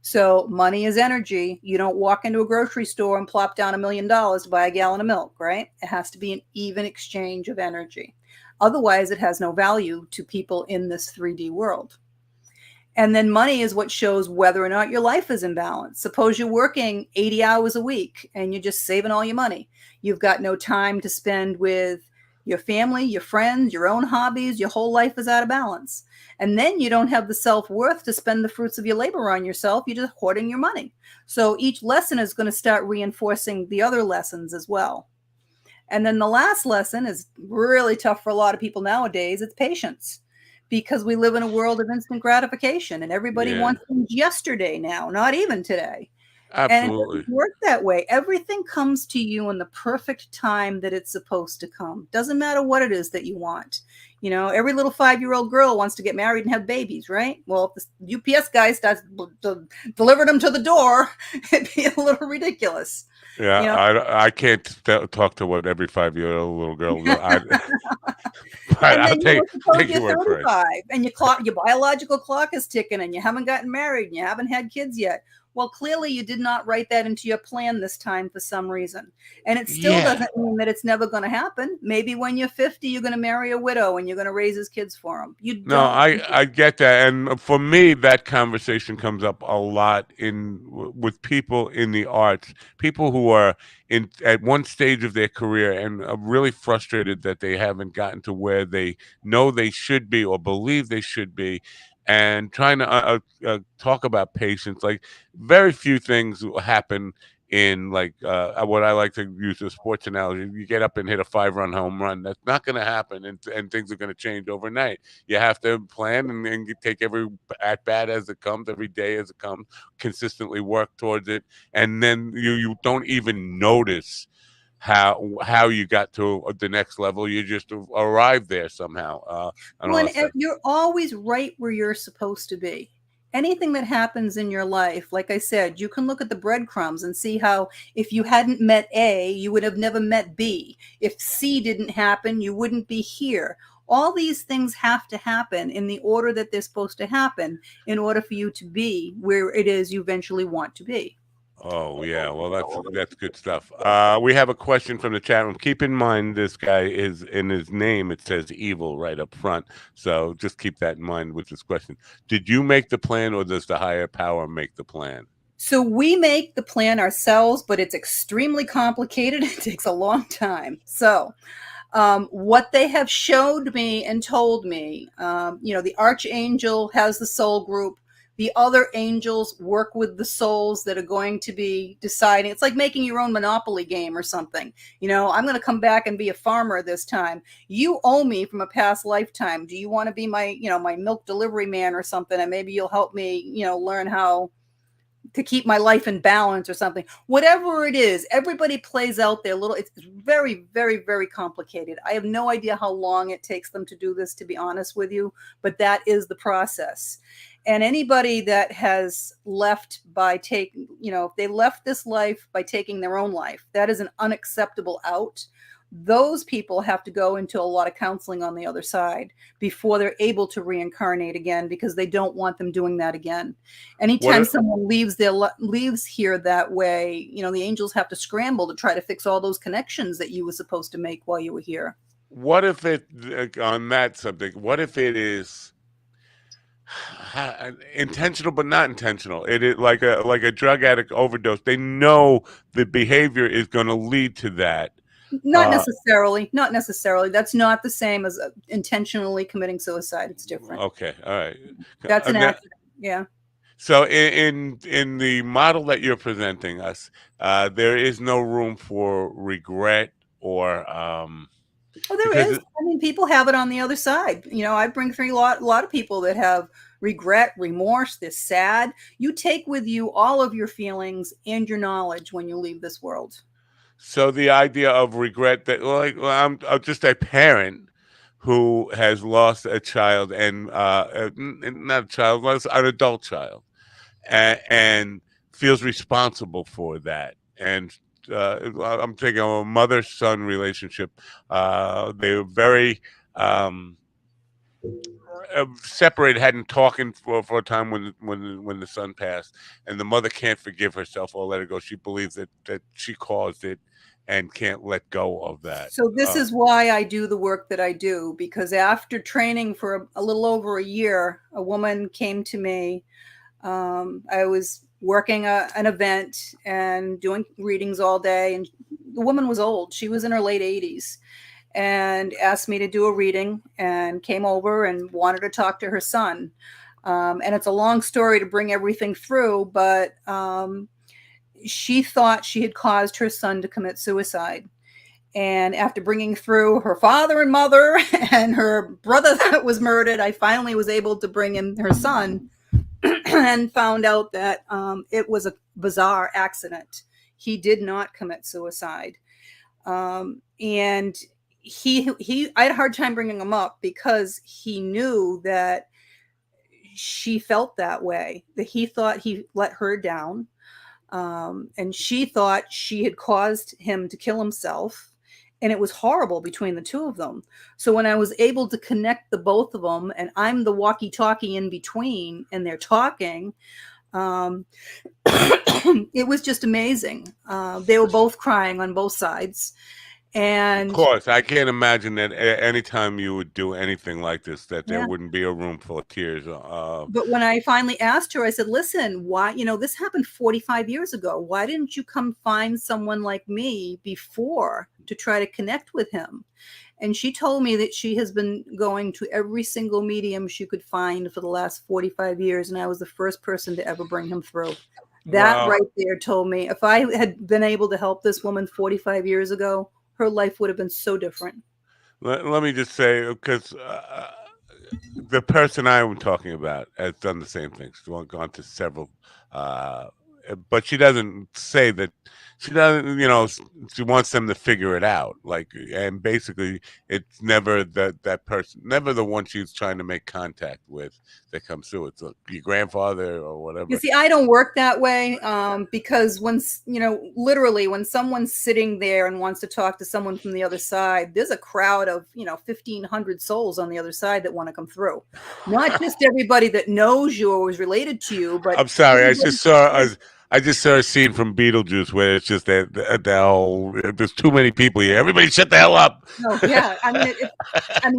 So money is energy. You don't walk into a grocery store and plop down $1 million to buy a gallon of milk, right? It has to be an even exchange of energy. Otherwise, it has no value to people in this 3D world. And then money is what shows whether or not your life is in balance. Suppose you're working 80 hours a week and you're just saving all your money. You've got no time to spend with your family, your friends, your own hobbies. Your whole life is out of balance. And then you don't have the self-worth to spend the fruits of your labor on yourself. You're just hoarding your money. So each lesson is going to start reinforcing the other lessons as well. And then the last lesson is really tough for a lot of people nowadays. It's patience. Because we live in a world of instant gratification and everybody wants things yesterday now, not even today. Absolutely. And it doesn't work that way. Everything comes to you in the perfect time that it's supposed to come. Doesn't matter what it is that you want. You know, every little 5-year-old girl wants to get married and have babies, right? Well, if the UPS guy starts delivering them to the door, it'd be a little ridiculous. Yeah, you know? I can't talk to what every 5-year-old little girl. But And I'll then take your you're word for it. 35 and your biological clock is ticking and you haven't gotten married and you haven't had kids yet. Well, clearly you did not write that into your plan this time for some reason. And it still doesn't mean that it's never going to happen. Maybe when you're 50, you're going to marry a widow and you're going to raise his kids for him. No, I get that. And for me, that conversation comes up a lot with people in the arts, people who are at one stage of their career and are really frustrated that they haven't gotten to where they know they should be or believe they should be, and trying to talk about patience. Like, very few things happen in, like, what I like to use a sports analogy. You get up and hit a 5-run home run. That's not going to happen, and things are going to change overnight. You have to plan and you take every at bat as it comes, every day as it comes, consistently work towards it, and then you don't even notice how you got to the next level. You just arrived there somehow. You're always right where you're supposed to be. Anything that happens in your life, like I said, you can look at the breadcrumbs and see how if you hadn't met A, you would have never met B. If C didn't happen, you wouldn't be here. All these things have to happen in the order that they're supposed to happen in order for you to be where it is you eventually want to be. Oh, yeah. Well, that's good stuff. We have a question from the chat room. Keep in mind, this guy is in his name. It says evil right up front. So just keep that in mind with this question. Did you make the plan, or does the higher power make the plan? So we make the plan ourselves, but it's extremely complicated. It takes a long time. So what they have showed me and told me, the archangel has the soul group. The other angels work with the souls that are going to be deciding. It's like making your own Monopoly game or something. I'm going to come back and be a farmer this time. You owe me from a past lifetime. Do you want to be my milk delivery man or something? And maybe you'll help me, learn how to keep my life in balance or something. Whatever it is, everybody plays out their little, it's very, very, very complicated. I have no idea how long it takes them to do this, to be honest with you, but that is the process. And anybody that has left by taking, if they left this life by taking their own life, that is an unacceptable out. Those people have to go into a lot of counseling on the other side before they're able to reincarnate again, because they don't want them doing that again. Anytime someone leaves here that way, the angels have to scramble to try to fix all those connections that you were supposed to make while you were here. What if it, on that subject, what if it is intentional but not intentional? It is like a drug addict overdose. They know the behavior is going to lead to that, Not necessarily. Not necessarily. That's not the same as intentionally committing suicide. It's different. Okay, all right. That's an Now, accident. Yeah. so in the model that you're presenting us, there is no room for regret or Oh, there because is. I mean, people have it on the other side. You know, I bring through a lot of people that have regret, remorse, they're sad. You take with you all of your feelings and your knowledge when you leave this world. so the idea of regret that I'm just a parent who has lost a child and not a child, lost an adult child and feels responsible for that. And I'm thinking of a mother-son relationship. They were very separated, hadn't talking for a time when the son passed, and the mother can't forgive herself or let it go. She believes that she caused it and can't let go of that. So this is why I do the work that I do, because after training for a little over a year, a woman came to me. I was working an event and doing readings all day, and the woman was old. She was in her late 80s and asked me to do a reading and came over and wanted to talk to her son. And it's a long story to bring everything through, but she thought she had caused her son to commit suicide. And after bringing through her father and mother and her brother that was murdered, I finally was able to bring in her son and found out that it was a bizarre accident. He did not commit suicide. And I had a hard time bringing him up because he knew that she felt that way, that he thought he let her down. And she thought she had caused him to kill himself. And it was horrible between the two of them. So when I was able to connect the both of them, and I'm the walkie-talkie in between, and they're talking, it was just amazing. They were both crying on both sides. And of course, I can't imagine that anytime you would do anything like this, that there wouldn't be a room full of tears. But when I finally asked her, I said, listen, why, this happened 45 years ago. Why didn't you come find someone like me before to try to connect with him? And she told me that she has been going to every single medium she could find for the last 45 years. And I was the first person to ever bring him through. That right there told me if I had been able to help this woman 45 years ago, her life would have been so different. Let me just say, because the person I'm talking about has done the same thing. She's gone to several, but she doesn't say that. She doesn't, she wants them to figure it out. And basically, it's never that person, never the one she's trying to make contact with that comes through. It's your grandfather or whatever. You see, I don't work that way because literally when someone's sitting there and wants to talk to someone from the other side, there's a crowd of, 1,500 souls on the other side that want to come through. Not just everybody that knows you or is related to you, but I'm sorry, I just saw a scene from Beetlejuice where it's just that whole, there's too many people here. Everybody shut the hell up. Oh, yeah. I mean,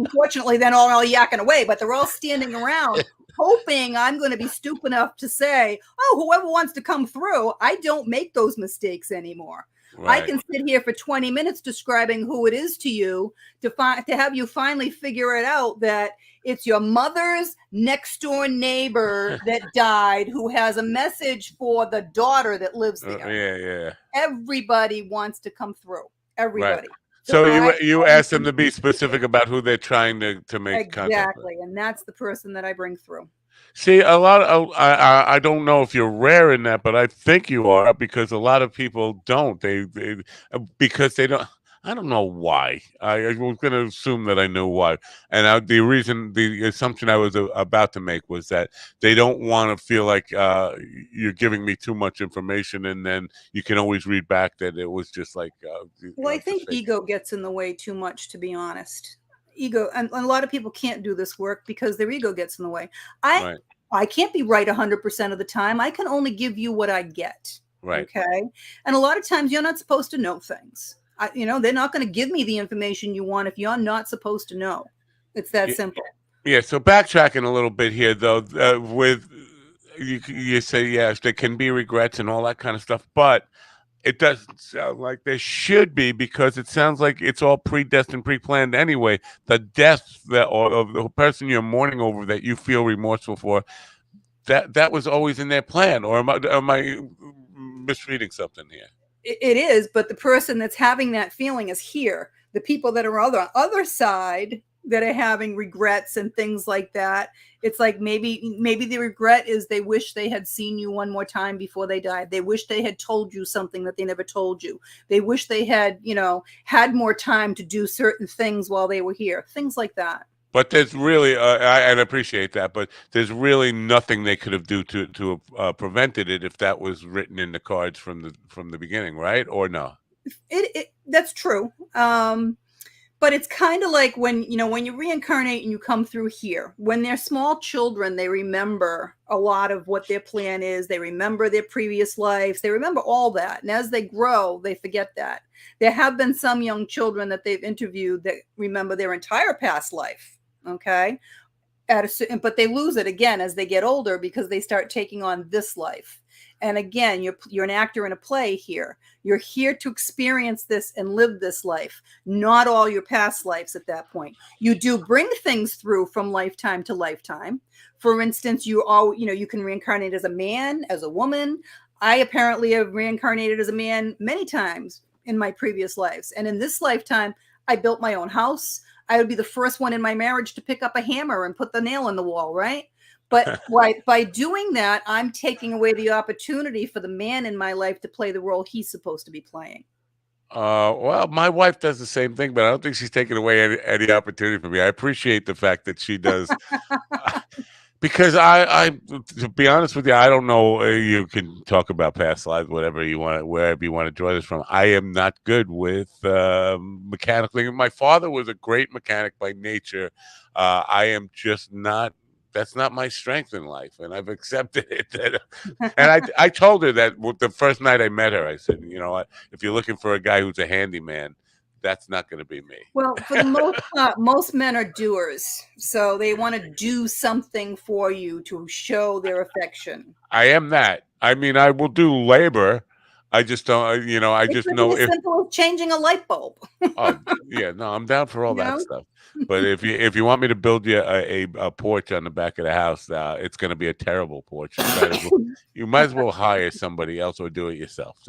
fortunately, they're not all yakking away, but they're all standing around hoping I'm going to be stupid enough to say, oh, whoever wants to come through. I don't make those mistakes anymore. Right. I can sit here for 20 minutes describing who it is to you to have you finally figure it out that it's your mother's next door neighbor that died who has a message for the daughter that lives there. Yeah. Everybody wants to come through. Everybody. Right. So you ask them to be specific about who they're trying to make contact with. Exactly. And that's the person that I bring through. See, a lot of I don't know if you're rare in that, but I think you are because a lot of people don't. They because they don't. I don't know why. I was going to assume that I knew why, and the assumption I was about to make was that they don't want to feel like you're giving me too much information, and then you can always read back that it was just like. Well, I think ego gets in the way too much, to be honest. Ego, and a lot of people can't do this work because their ego gets in the way. I can't be right 100% of the time. I can only give you what I get. Right. Okay. And a lot of times you're not supposed to know things. They're not going to give me the information you want if you're not supposed to know. It's that simple. Yeah. So backtracking a little bit here, though, with you say, yes, there can be regrets and all that kind of stuff. But It doesn't sound like there should be, because it sounds like it's all predestined, pre-planned anyway. The death that or of the person you're mourning over that you feel remorseful for, that was always in their plan. Or am I misreading something here? It is, but the person that's having that feeling is here. The people that are on the other side that are having regrets and things like that, it's like maybe the regret is they wish they had seen you one more time before they died. They wish they had told you something that they never told you. They wish they had, had more time to do certain things while they were here. Things like that. But there's really, I appreciate that, but there's really nothing they could have do to prevented it if that was written in the cards from the beginning, right? Or no? That's true. But it's kind of like when you reincarnate and you come through here, when they're small children, they remember a lot of what their plan is. They remember their previous lives. They remember all that. And as they grow, they forget that. There have been some young children that they've interviewed that remember their entire past life. Okay. But they lose it again as they get older because they start taking on this life. And again, you're an actor in a play here. You're here to experience this and live this life, not all your past lives at that point. You do bring things through from lifetime to lifetime. For instance, you can reincarnate as a man, as a woman. I apparently have reincarnated as a man many times in my previous lives. And in this lifetime, I built my own house. I would be the first one in my marriage to pick up a hammer and put the nail in the wall, right? But by doing that, I'm taking away the opportunity for the man in my life to play the role he's supposed to be playing. Well, my wife does the same thing, but I don't think she's taking away any opportunity from me. I appreciate the fact that she does. Because to be honest with you, I don't know. You can talk about past lives, whatever you want, wherever you want to draw this from. I am not good with mechanical. My father was a great mechanic by nature. I am just not. That's not my strength in life, and I've accepted it. And I told her that the first night I met her. I said, if you're looking for a guy who's a handyman, that's not going to be me. Well, for the most part, most men are doers, so they want to do something for you to show their affection. I am that. I mean, I will do labor. I just don't. I just know if simple as changing a light bulb. Oh yeah, no, I'm down for all that stuff. But if you want me to build you a porch on the back of the house, it's going to be a terrible porch. You might as well hire somebody else or do it yourself.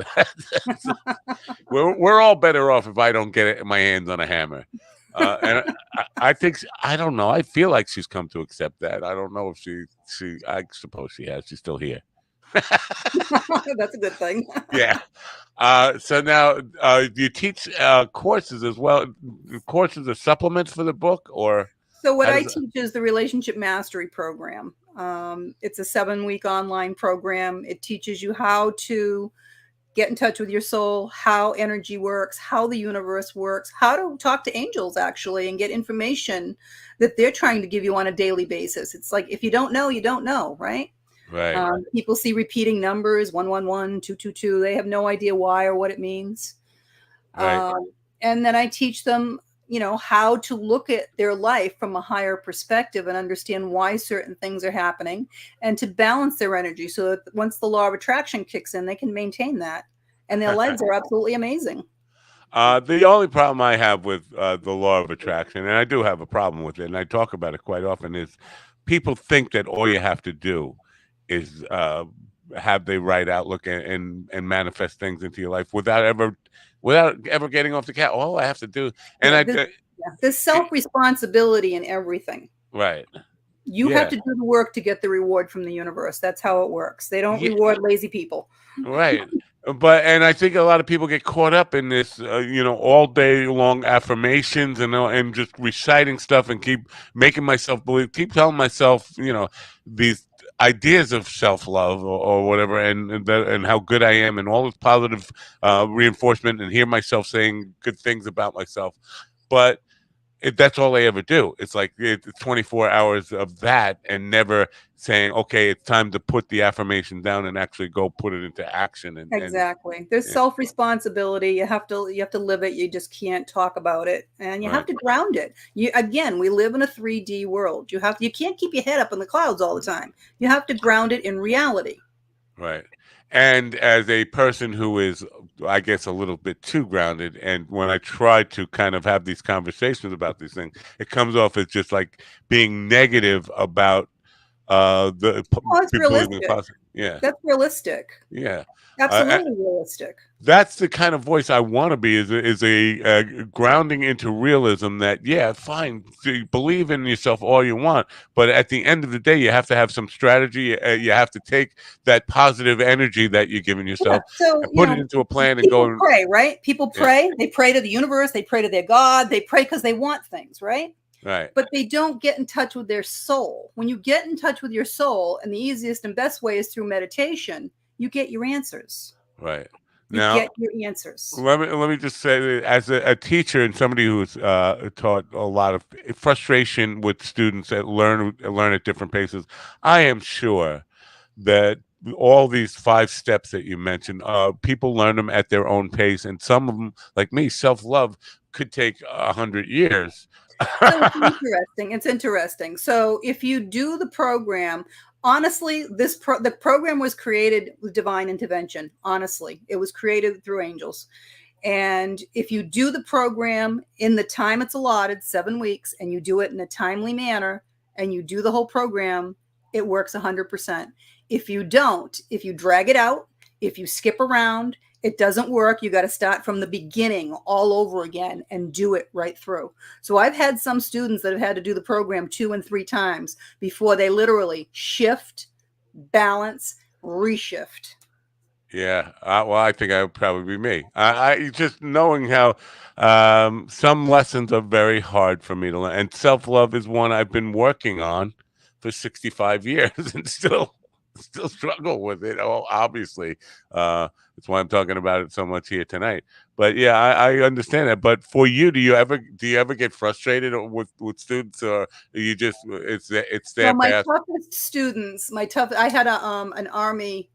We're all better off if I don't get my hands on a hammer. And I think, I don't know. I feel like she's come to accept that. I don't know if she. I suppose she has. She's still here. That's a good thing. Yeah. So now, do you teach courses as well? Courses are supplements for the book, or? So what I teach is the Relationship Mastery Program. It's a 7-week online program. It teaches you how to get in touch with your soul, how energy works, how the universe works, how to talk to angels actually, and get information that they're trying to give you on a daily basis. It's like, if you don't know, you don't know, right? Right. People see repeating numbers, 111, 222. They have no idea why or what it means. Right. And then I teach them, how to look at their life from a higher perspective and understand why certain things are happening, and to balance their energy so that once the law of attraction kicks in, they can maintain that. And their lives are absolutely amazing. The only problem I have with the law of attraction, and I do have a problem with it, and I talk about it quite often, is people think that all you have to do is have the right outlook and manifest things into your life without ever getting off the couch. All I have to do, and there's self-responsibility in everything. Right. You have to do the work to get the reward from the universe. That's how it works. They don't reward lazy people. Right. And I think a lot of people get caught up in this, all day long affirmations and just reciting stuff and keep making myself believe, keep telling myself, these ideas of self-love or whatever, and how good I am, and all this positive reinforcement, and hear myself saying good things about myself. But that's all they ever do. It's like it's 24 hours of that, and never saying, okay, it's time to put the affirmation down and actually go put it into action. Exactly. There's self-responsibility. You have to live it. You just can't talk about it, and you have to ground it. We live in a 3D world. You can't keep your head up in the clouds all the time. You have to ground it in reality. Right. And as a person who is, I guess, a little bit too grounded, and when I try to kind of have these conversations about these things, it comes off as just like being negative about Oh, it's believing realistic. positive. Yeah, That's realistic. yeah. Uh, Absolutely realistic. that's the kind of voice I want to be, is a grounding into realism that, yeah, fine, believe in yourself all you want, but at the end of the day, you have to have some strategy. You have to take that positive energy that you're giving Yeah. yourself So, and put it into a plan and go people and, pray, right? People yeah, pray. They pray to the universe. They pray to their God. They pray because they want things, right? right, But they don't get in touch with their soul. When you get in touch with your soul, and the easiest and best way is through meditation, you get your answers. right. You Now, get your answers. let me just say that as a teacher and somebody who's taught a lot of frustration with students that learn at different paces, I am sure that all these 5 steps that you mentioned, people learn them at their own pace, and some of them, like me, self-love could take 100 years. So it's interesting. It's interesting. So if you do the program, honestly, the program was created with divine intervention. Honestly, it was created through angels. And if you do the program in the time it's allotted, 7 weeks, and you do it in a timely manner, and you do the whole program, it works 100%. If you don't, if you drag it out, if you skip around, it doesn't work. You got to start from the beginning all over again and do it right through. So I've had some students that have had to do the program 2 and 3 times before they literally shift, balance, reshift. Yeah, well, I think I would probably be me. I just knowing how some lessons are very hard for me to learn, and self-love is one I've been working on for 65 years and still struggle with it. Oh, obviously, that's why I'm talking about it so much here tonight. But yeah, I understand that. But for you, do you ever get frustrated with students, or you just it's So their my path? toughest students, I had an army.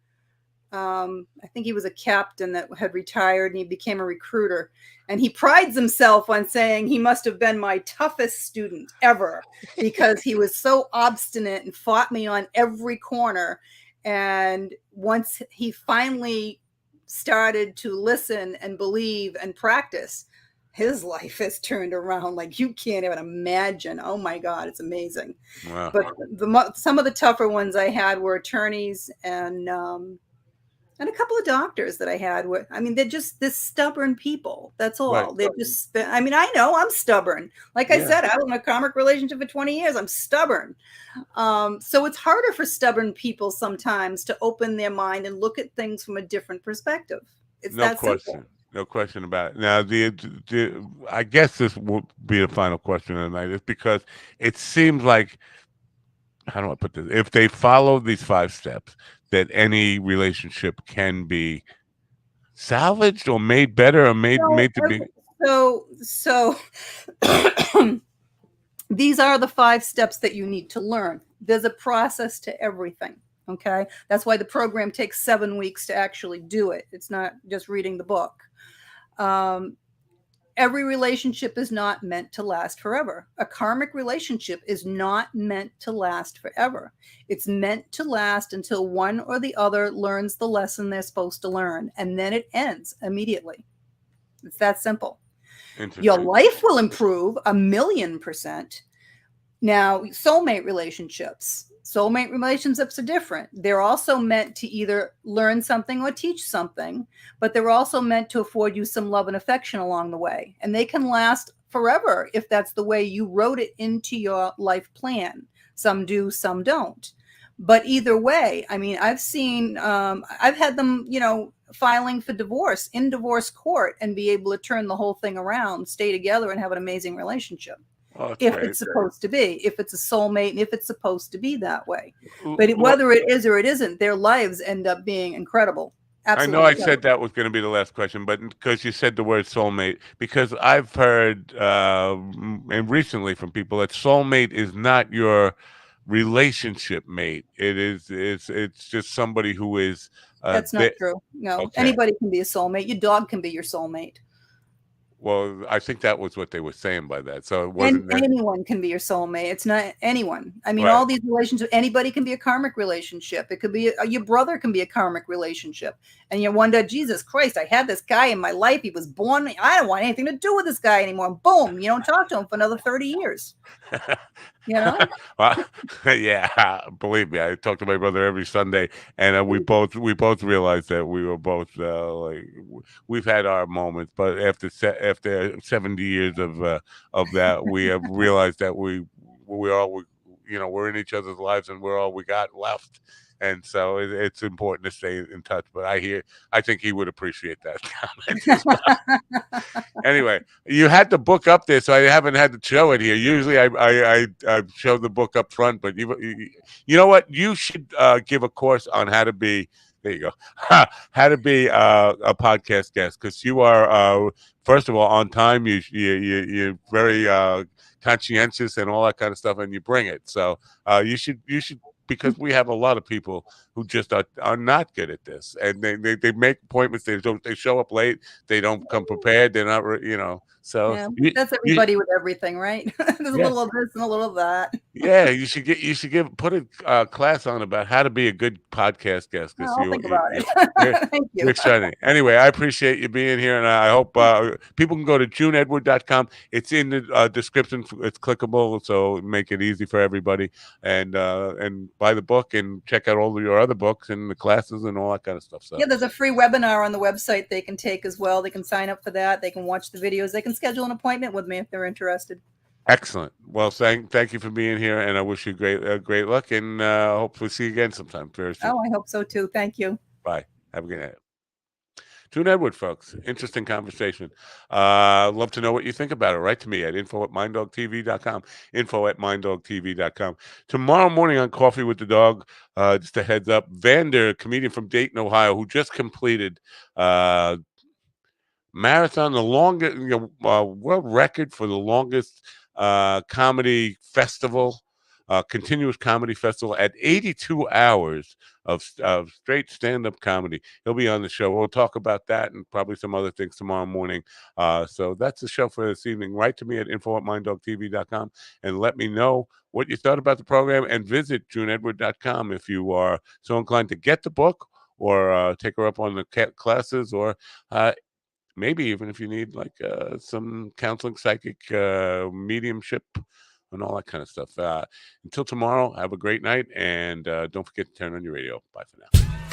I think he was a captain that had retired, and he became a recruiter. And he prides himself on saying he must have been my toughest student ever, because he was so obstinate and fought me on every corner. And once he finally started to listen and believe and practice, his life has turned around like you can't even imagine. Oh my God, it's amazing. Wow. But some of the tougher ones I had were attorneys and a couple of doctors that I had were, I mean, they're just this stubborn people. That's Right. all. They're just, I mean, I know I'm stubborn. Like I Yeah. said, I was in a karmic relationship for 20 years. I'm stubborn. So it's harder for stubborn people sometimes to open their mind and look at things from a different perspective. It's No that question. simple. No question about it. Now, I guess this will be the final question of the night, is because it seems like, how do I put this? If they follow these 5 steps, that any relationship can be salvaged or made better or made to be. So these are the 5 steps that you need to learn. There's a process to everything. Okay. That's why the program takes 7 weeks to actually do it. It's not just reading the book. Every relationship is not meant to last forever. A karmic relationship is not meant to last forever. It's meant to last until one or the other learns the lesson they're supposed to learn, and then it ends immediately. It's that simple. Your life will improve 1,000,000%. Now, soulmate relationships are different. They're also meant to either learn something or teach something, but they're also meant to afford you some love and affection along the way. And they can last forever if that's the way you wrote it into your life plan. Some do, some don't. But either way, I mean, I've had them, filing for divorce in divorce court and be able to turn the whole thing around, stay together, and have an amazing relationship. Oh, If great. it's supposed to be, if it's a soulmate, and if it's supposed to be that way. But whether it is or it isn't, their lives end up being incredible. Absolutely. I know I said that was going to be the last question, but because you said the word soulmate, because I've heard and recently from people that soulmate is not your relationship mate. It's just somebody who is That's not true. No, okay. Anybody can be a soulmate. Your dog can be your soulmate. Well, I think that was what they were saying by that. So it And wasn't that anyone can be your soulmate. It's not anyone. I mean, right. all these relationships, anybody can be a karmic relationship. It could be your brother can be a karmic relationship. And you wonder, Jesus Christ, I had this guy in my life. He was born. I don't want anything to do with this guy anymore. Boom, you don't talk to him for another 30 years. You know? Well, yeah, believe me, I talk to my brother every Sunday, and we both realized that we were both like we've had our moments, but after 70 years of that, we have realized that we're in each other's lives, and we're all we got left. And so it's important to stay in touch. But I think he would appreciate that comment as well. Anyway, you had the book up there, so I haven't had to show it here. Usually, I show the book up front, but you know what? You should give a course on how to be. There you go. How to be a podcast guest, because you are first of all on time. You're very conscientious and all that kind of stuff, and you bring it. So you should because we have a lot of people who just are not good at this, and they make appointments. They show up late. They don't come prepared. They're not so Yeah, that's everybody with everything, right? There's a yeah. little of this and a little of that. Yeah, you should put a class on about how to be a good podcast guest, because I'll think about you're, it. Thank you're you. exciting. Anyway, I appreciate you being here, and I hope people can go to JuneEdward.com. It's in the description. It's clickable, so make it easy for everybody, and buy the book and check out all of your other books and the classes and all that kind of stuff. So Yeah, there's a free webinar on the website they can take as well. They can sign up for that. They can watch the videos. They can schedule an appointment with me if they're interested. excellent. Well, thank you for being here, and I wish you great luck, and hopefully see you again sometime very soon. Oh, I hope so too. Thank you. Bye. Have a good night. June Edward, folks. Interesting conversation. Love to know what you think about it. Write to me at info@minddogtv.com. Info@minddogtv.com. Tomorrow morning on Coffee with the Dog, just a heads up, Vander, comedian from Dayton, Ohio, who just completed marathon, the longest world record for the longest comedy festival, continuous comedy festival at 82 hours of straight stand-up comedy. He'll be on the show. We'll talk about that and probably some other things tomorrow morning. So that's the show for this evening. Write to me at info@minddogtv.com and let me know what you thought about the program, and visit JuneEdward.com if you are so inclined to get the book or take her up on the classes, or maybe even if you need like some counseling, psychic, mediumship, and all that kind of stuff. Until tomorrow, have a great night, and don't forget to turn on your radio. Bye for now.